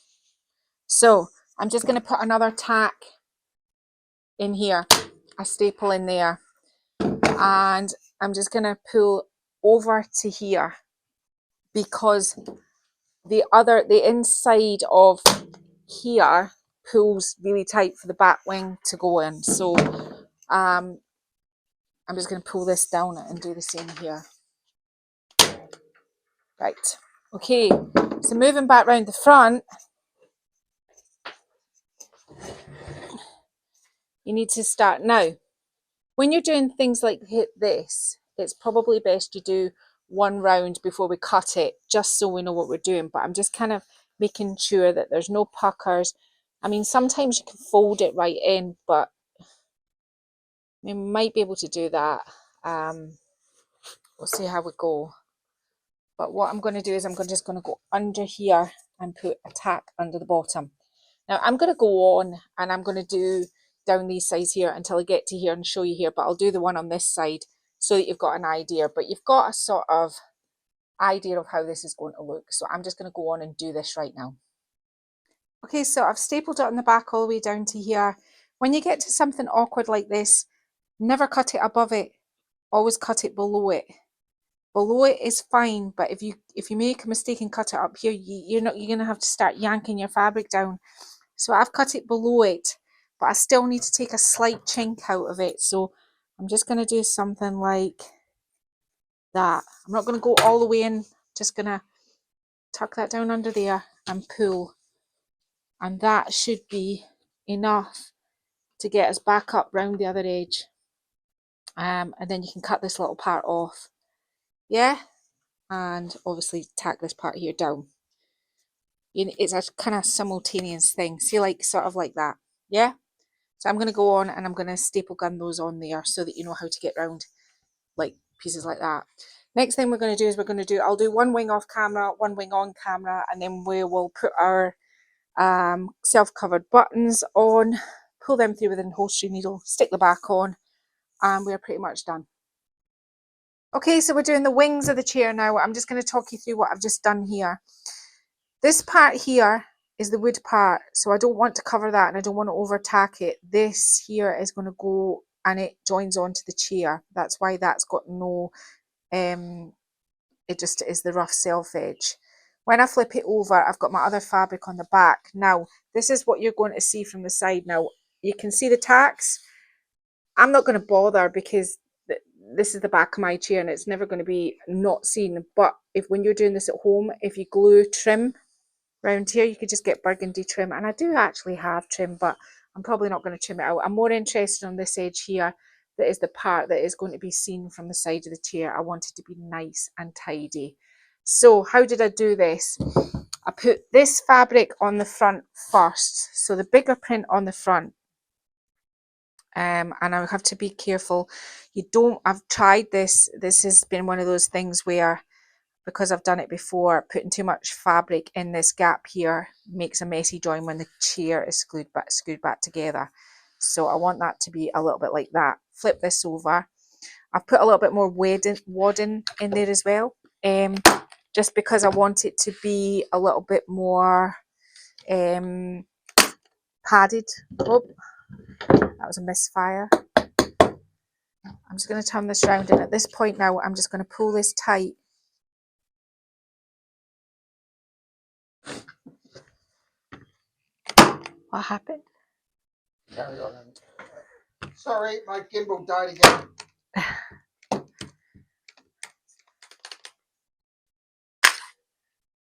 So I'm just going to put another tack in here, a staple in there, and I'm just going to pull over to here, because the inside of here pulls really tight for the back wing to go in. So I'm just going to pull this down and do the same here. Right, okay, so moving back round the front, you need to start now. When you're doing things like this, it's probably best you do one round before we cut it, just so we know what we're doing. But I'm just kind of making sure that there's no puckers. I mean, sometimes you can fold it right in, but we might be able to do that. We'll see how we go. But what I'm going to do is I'm just going to go under here and put a tack under the bottom. Now I'm going to go on and I'm going to do down these sides here until I get to here and show you here, but I'll do the one on this side so that you've got an idea, but you've got a sort of idea of how this is going to look. So I'm just going to go on and do this right now. Okay, so I've stapled it on the back all the way down to here. When you get to something awkward like this, never cut it above it, always cut it below it. Below it is fine, but if you make a mistake and cut it up here, you're going to have to start yanking your fabric down. So I've cut it below it, but I still need to take a slight chink out of it. So I'm just going to do something like that. I'm not going to go all the way in, just going to tuck that down under there and pull. And that should be enough to get us back up round the other edge. And then you can cut this little part off. Yeah? And obviously tack this part here down. It's a kind of simultaneous thing. See, like sort of like that. Yeah? So I'm going to go on and I'm going to staple gun those on there so that you know how to get round like pieces like that. Next thing we're going to do is I'll do one wing off camera, one wing on camera, and then we will put our self-covered buttons on, pull them through with an upholstery needle, stick the back on, and we're pretty much done. Okay, so we're doing the wings of the chair now. I'm just going to talk you through what I've just done here. This part here is the wood part, so I don't want to cover that and I don't want to over tack it. This here is going to go and it joins onto the chair. That's why that's got no, it just is the rough self edge. When I flip it over, I've got my other fabric on the back. Now, this is what you're going to see from the side. Now, you can see the tacks. I'm not going to bother because this is the back of my chair and it's never going to be not seen. But when you're doing this at home, if you glue trim around here, you could just get burgundy trim. And I do actually have trim, but I'm probably not going to trim it out. I'm more interested on this edge here. That is the part that is going to be seen from the side of the chair. I want it to be nice and tidy. So how did I do this? I put this fabric on the front first. So the bigger print on the front. And I have to be careful. I've tried this. This has been one of those things where, because I've done it before, putting too much fabric in this gap here makes a messy join when the chair is screwed back together. So I want that to be a little bit like that. Flip this over. I've put a little bit more wadding in there as well, just because I want it to be a little bit more padded. Oh, that was a misfire. I'm just going to turn this round, and at this point now I'm just going to pull this tight. What happened? Carry on. Sorry, my gimbal died again.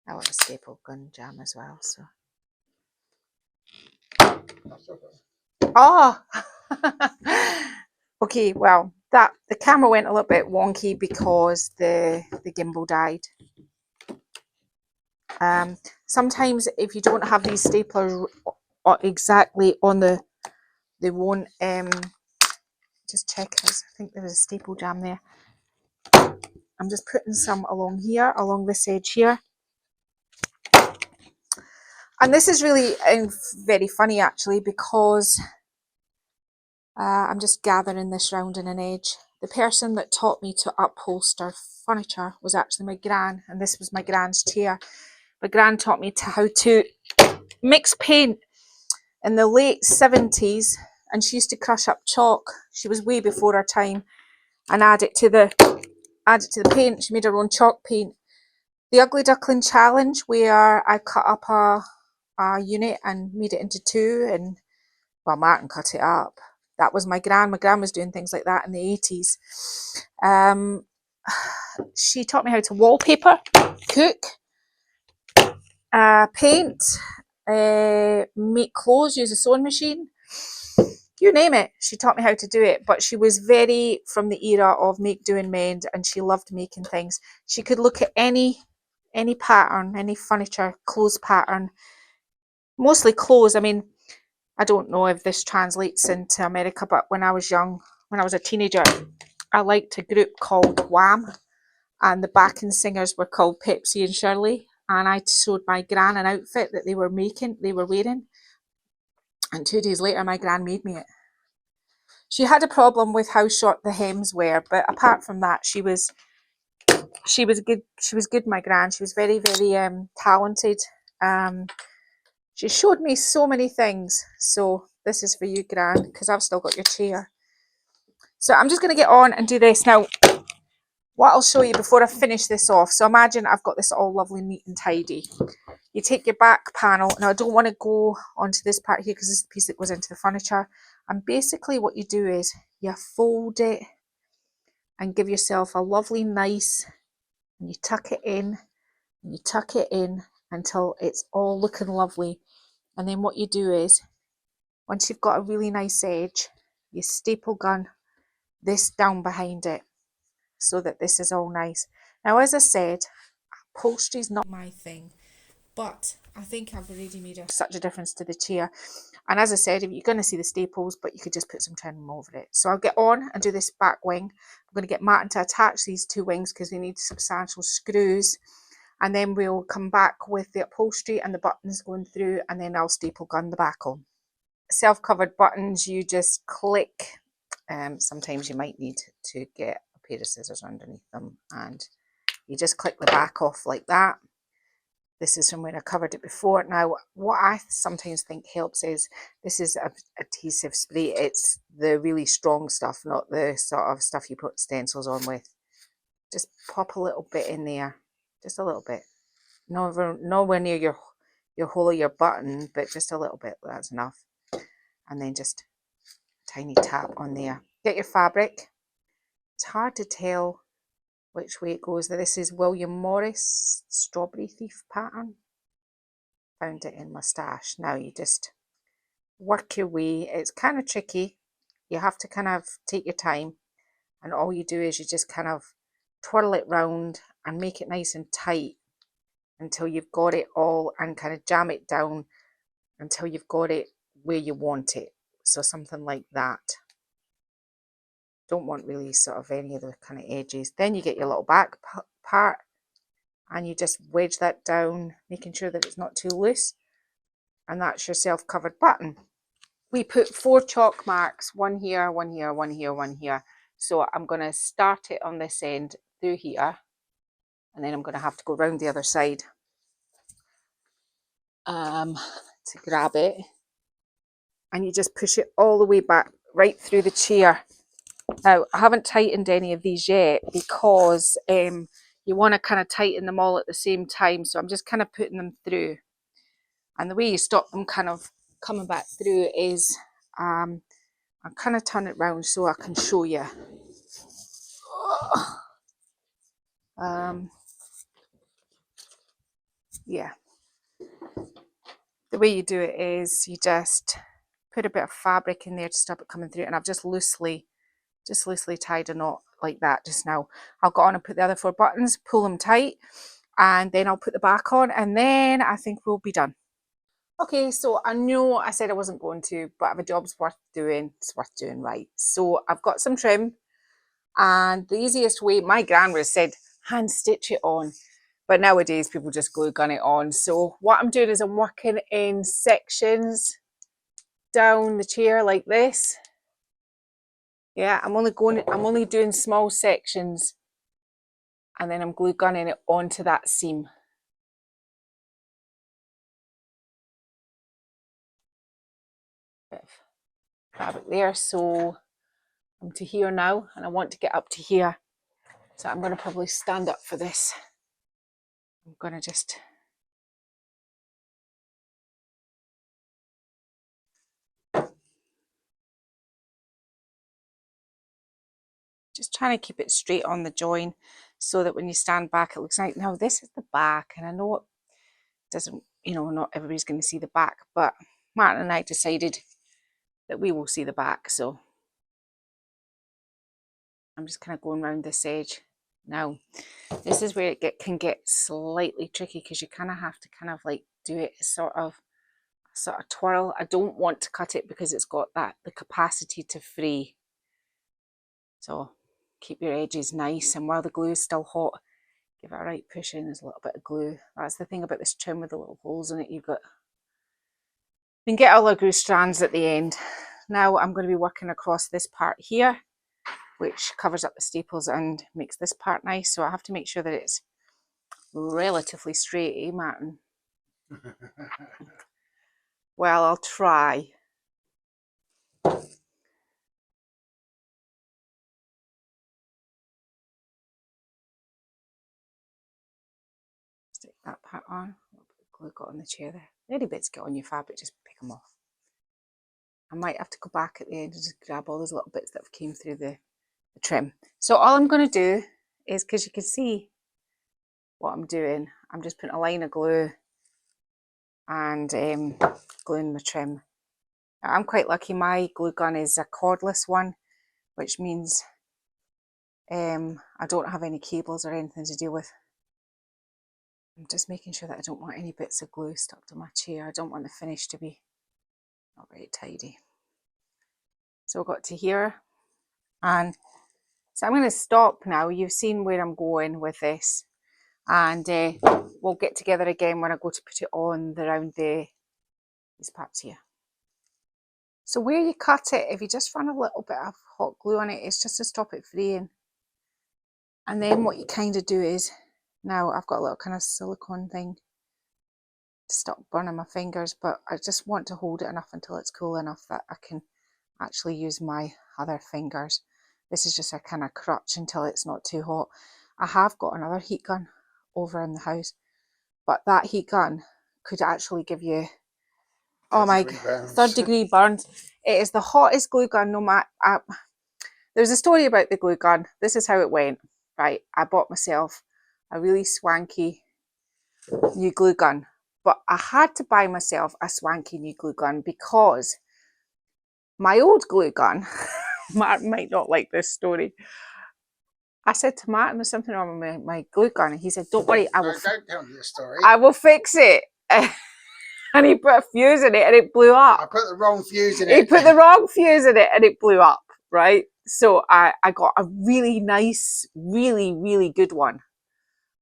I want a staple gun jam as well, so. Oh! Okay, well, the camera went a little bit wonky because the gimbal died. Sometimes if you don't have these staplers exactly on they won't, just check this. I think there was a staple jam there. I'm just putting some along here, along this edge here. And this is really very funny actually, because I'm just gathering this round in an edge. The person that taught me to upholster furniture was actually my gran, and this was my gran's chair. My gran taught me how to mix paint in the late 70s, and she used to crush up chalk. She was way before her time, and add it to the paint. She made her own chalk paint. The Ugly Duckling Challenge, where I cut up a unit and made it into two, and well, Martin cut it up. That was my gran. My gran was doing things like that in the 80s. She taught me how to wallpaper, cook, paint, make clothes, use a sewing machine. you name it. She taught me how to do it, but she was very from the era of make, do and mend, and she loved making things. She could look at any pattern, any furniture, clothes pattern, mostly clothes. I mean, I don't know if this translates into America, but when I was young, when I was a teenager, I liked a group called Wham, and the backing singers were called Pepsi and Shirley. And I showed my gran an outfit that they were wearing, and 2 days later, my gran made me it. She had a problem with how short the hems were, but apart from that, she was good. She was good, my gran. She was very, very talented. She showed me so many things. So this is for you, gran, because I've still got your chair. So I'm just going to get on and do this now. What I'll show you before I finish this off. So imagine I've got this all lovely, neat and tidy. You take your back panel. Now I don't want to go onto this part here because this is the piece that goes into the furniture. And basically what you do is you fold it and give yourself a lovely nice, and you tuck it in, and you tuck it in until it's all looking lovely. And then what you do is, once you've got a really nice edge, you staple gun this down behind it so that this is all nice. Now, as I said, upholstery is not my thing, but I think I've already made such a difference to the chair. And as I said, you're going to see the staples, but you could just put some trim over it. So I'll get on and do this back wing. I'm going to get Martin to attach these two wings because they need substantial screws. And then we'll come back with the upholstery and the buttons going through, and then I'll staple gun the back on. Self-covered buttons, you just click. Sometimes you might need to get a pair of scissors underneath them, and you just click the back off like that. This is from when I covered it before. Now, what I sometimes think helps is, this is adhesive spray. It's the really strong stuff, not the sort of stuff you put stencils on with. Just pop a little bit in there, just a little bit. Nowhere near your hole of your button, but just a little bit, that's enough. And then just a tiny tap on there. Get your fabric. It's hard to tell which way it goes. This is William Morris Strawberry Thief pattern. Found it in my stash. Now you just work your way. It's kind of tricky. You have to kind of take your time, and all you do is you just kind of twirl it round and make it nice and tight until you've got it all, and kind of jam it down until you've got it where you want it. So something like that. Don't want really sort of any of the kind of edges. Then you get your little back part and you just wedge that down, making sure that it's not too loose. And that's your self-covered button. We put 4 chalk marks, one here, one here, one here, one here. So I'm going to start it on this end through here, and then I'm going to have to go round the other side to grab it. And you just push it all the way back right through the chair. Now, I haven't tightened any of these yet because you want to kind of tighten them all at the same time. So I'm just kind of putting them through. And the way you stop them kind of coming back through is I'll kind of turn it round so I can show you. Yeah. The way you do it is you just put a bit of fabric in there to stop it coming through. And I've just loosely tied a knot like that just now. I'll go on and put the other 4 buttons, pull them tight, and then I'll put the back on, and then I think we'll be done. Okay, so I know I said I wasn't going to, but if a job's worth doing, it's worth doing right. So I've got some trim, and the easiest way, my gran would have said, hand stitch it on. But nowadays people just glue gun it on. So what I'm doing is I'm working in sections down the chair like this. Yeah, I'm only doing small sections, and then I'm glue gunning it onto that seam. Bit of fabric there, so I'm to here now, and I want to get up to here. So I'm going to probably stand up for this. I'm going to just trying to keep it straight on the join so that when you stand back it looks like, now this is the back, and I know it doesn't, not everybody's going to see the back, but Martin and I decided that we will see the back. So I'm just kind of going around this edge. Now, this is where it can get slightly tricky because you kind of have to kind of like do it sort of twirl. I don't want to cut it because it's got the capacity to fray. So keep your edges nice, and while the glue is still hot, give it a right push in. There's a little bit of glue. That's the thing about this trim with the little holes in it. You can get all the glue strands at the end. Now I'm going to be working across this part here, which covers up the staples and makes this part nice. So I have to make sure that it's relatively straight, eh, Martin? Well, I'll try. Stick that part on. Glue got on the chair there. Any bits get on your fabric, just pick them off. I might have to go back at the end and just grab all those little bits that have came through the trim. So all I'm going to do is, because you can see what I'm doing, I'm just putting a line of glue and gluing my trim. Now, I'm quite lucky. My glue gun is a cordless one, which means I don't have any cables or anything to deal with. I'm just making sure that I don't want any bits of glue stuck to my chair. I don't want the finish to be not very tidy. So I got to here, and so I'm going to stop now. You've seen where I'm going with this, and we'll get together again when I go to put it on around these parts here. So where you cut it, if you just run a little bit of hot glue on it, it's just to stop it fraying. And then what you kind of do is, now I've got a little kind of silicone thing to stop burning my fingers, but I just want to hold it enough until it's cool enough that I can actually use my other fingers. This is just a kind of crutch until it's not too hot. I have got another heat gun over in the house, but that heat gun could actually give you, oh my, 3rd-degree burns. It is the hottest glue gun, no matter. There's a story about the glue gun. This is how it went, right? I bought myself a really swanky new glue gun, but I had to buy myself a swanky new glue gun because my old glue gun, Martin might not like this story. I said to Martin, there's something wrong with my glue gun, and he said, don't worry, don't tell me the story. I will fix it. And he put a fuse in it and it blew up. I put the wrong fuse in it. He put the wrong fuse in it and it blew up, right? So I got a really nice, really, really good one.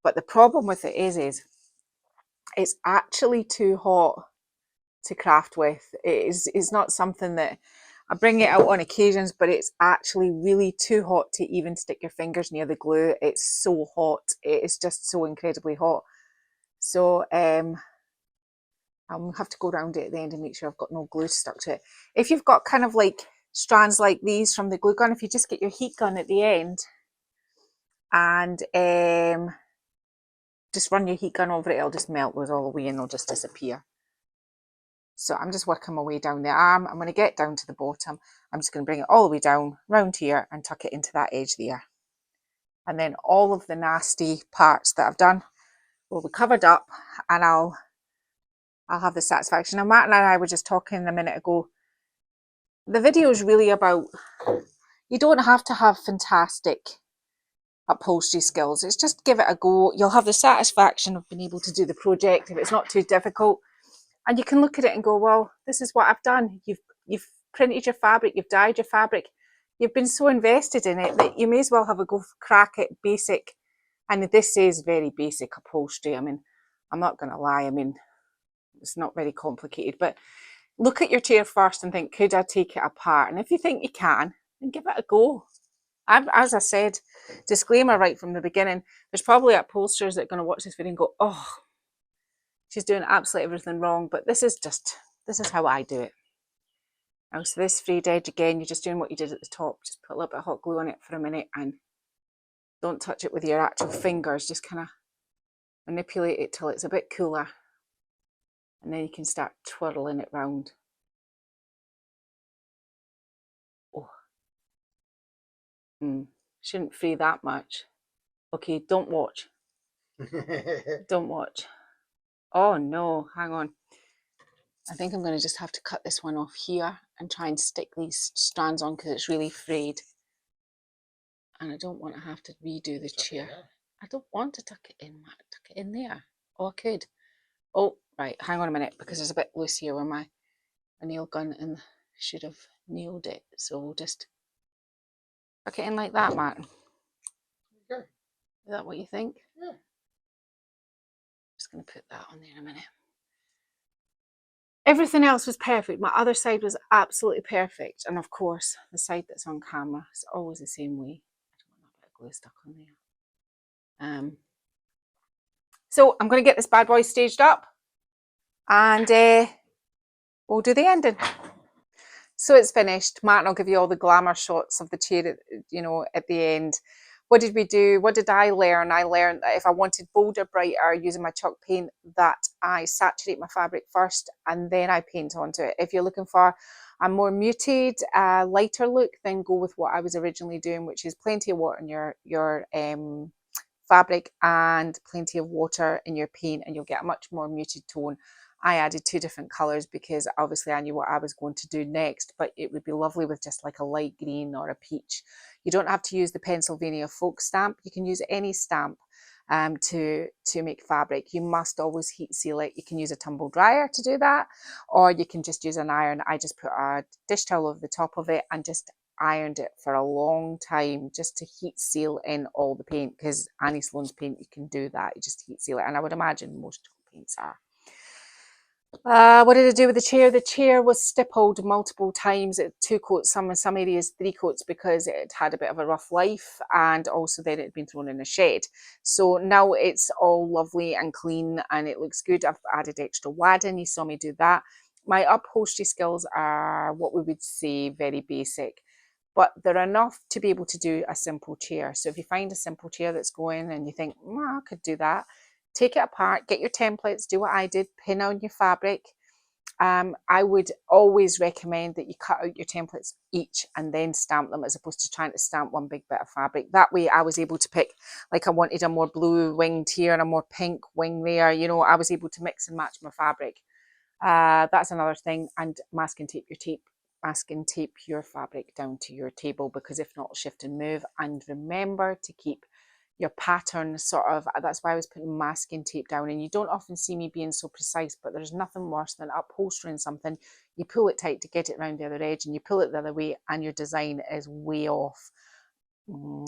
But the problem with it is it's actually too hot to craft with. It's not something that I bring it out on occasions, but it's actually really too hot to even stick your fingers near the glue. It's so hot. It is just so incredibly hot. So I'll have to go around it at the end and make sure I've got no glue stuck to it. If you've got kind of like strands like these from the glue gun, if you just get your heat gun at the end and just run your heat gun over it, it'll just melt those all away and they'll just disappear. So I'm just working my way down the arm. I'm going to get down to the bottom. I'm just going to bring it all the way down round here and tuck it into that edge there. And then all of the nasty parts that I've done will be covered up, and I'll have the satisfaction. Now, Martin and I were just talking a minute ago. The video is really about, you don't have to have fantastic upholstery skills. It's just give it a go. You'll have the satisfaction of being able to do the project if it's not too difficult. And you can look at it and go, well, this is what I've done. You've printed your fabric, you've dyed your fabric. You've been so invested in it that you may as well have a go crack at basic. And this is very basic upholstery. I mean, I'm not going to lie. I mean, it's not very complicated, but look at your chair first and think, could I take it apart? And if you think you can, then give it a go. As I said, disclaimer right from the beginning, there's probably upholsterers that are going to watch this video and go, oh, she's doing absolutely everything wrong. But this is how I do it. Now, so this frayed edge again, you're just doing what you did at the top. Just put a little bit of hot glue on it for a minute and don't touch it with your actual fingers. Just kind of manipulate it till it's a bit cooler. And then you can start twirling it round. Oh. Shouldn't fray that much. Okay, don't watch. Don't watch. Oh no, hang on. I think I'm going to just have to cut this one off here and try and stick these strands on because it's really frayed. And I don't want to have to redo the chair. I don't want to tuck it in, Matt. Tuck it in there. Oh, I could. Oh, right. Hang on a minute because there's a bit loose here where my nail gun and should have nailed it. So we'll just tuck it in like that, Matt. Okay. Is that what you think? Yeah. Just going to put that on there in a minute. Everything else was perfect. My other side was absolutely perfect. And of course, the side that's on camera is always the same way. I don't want that bit of glue stuck on there. So I'm going to get this bad boy staged up and we'll do the ending. So it's finished. Martin will give you all the glamour shots of the chair, you know, at the end. What did we do? What did I learn? I learned that if I wanted bolder, brighter, using my chalk paint, that I saturate my fabric first and then I paint onto it. If you're looking for a more muted, lighter look, then go with what I was originally doing, which is plenty of water in your fabric and plenty of water in your paint, and you'll get a much more muted tone. I added 2 different colours because obviously I knew what I was going to do next, but it would be lovely with just like a light green or a peach. You don't have to use the Pennsylvania folk stamp. You can use any stamp to make fabric. You must always heat seal it. You can use a tumble dryer to do that, or you can just use an iron. I just put a dish towel over the top of it and just ironed it for a long time just to heat seal in all the paint, because Annie Sloan's paint, you can do that. You just heat seal it, and I would imagine most chalk paints are. What did I do with the chair? The chair was stippled multiple times. 2 coats, some in some areas 3 coats, because it had a bit of a rough life, and also then it had been thrown in a shed. So now it's all lovely and clean and it looks good. I've added extra wadding. You saw me do that. My upholstery skills are what we would say very basic, but they're enough to be able to do a simple chair. So if you find a simple chair that's going and you think, I could do that, take it apart, get your templates, do what I did, pin on your fabric. I would always recommend that you cut out your templates each and then stamp them, as opposed to trying to stamp one big bit of fabric. That way I was able to pick, like I wanted a more blue winged here and a more pink wing there. You know, I was able to mix and match my fabric. That's another thing. And masking tape your fabric down to your table, because if not, it'll shift and move. And remember to keep your pattern sort of, that's why I was putting masking tape down. And you don't often see me being so precise, but there's nothing worse than upholstering something. You pull it tight to get it around the other edge, and you pull it the other way and your design is way off.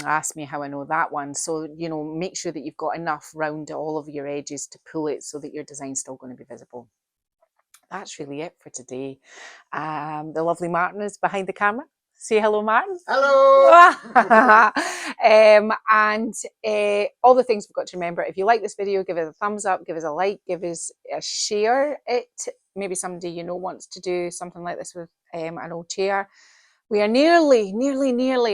Ask me how I know that one. So, you know, make sure that you've got enough round all of your edges to pull it so that your design's still going to be visible. That's really it for today. The lovely Martin is behind the camera. Say hello, Martin. Hello. And all the things we've got to remember. If you like this video, give it a thumbs up, give us a like, give us a share it. Maybe somebody you know wants to do something like this with an old chair. We are nearly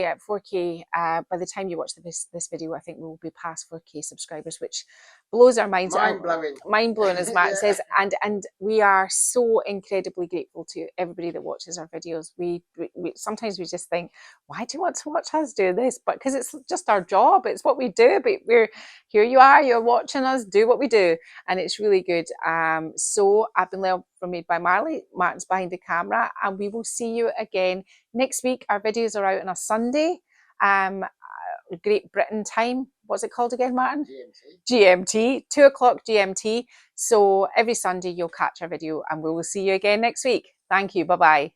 at 4K. By the time you watch this video, I think we will be past 4K subscribers, which blows our minds. Mind blowing, as Matt says. And we are so incredibly grateful to everybody that watches our videos. We sometimes we just think, why do you want to watch us do this? But because it's just our job, it's what we do. But we're here. You are. You're watching us do what we do, and it's really good. So I've been Lil from Made by Marley. Martin's behind the camera, and we will see you again next week. Our videos are out on a Sunday, Great Britain time. What's it called again, Martin? GMT, 2 o'clock GMT. So every Sunday you'll catch our video, and we will see you again next week. Thank you. Bye-bye.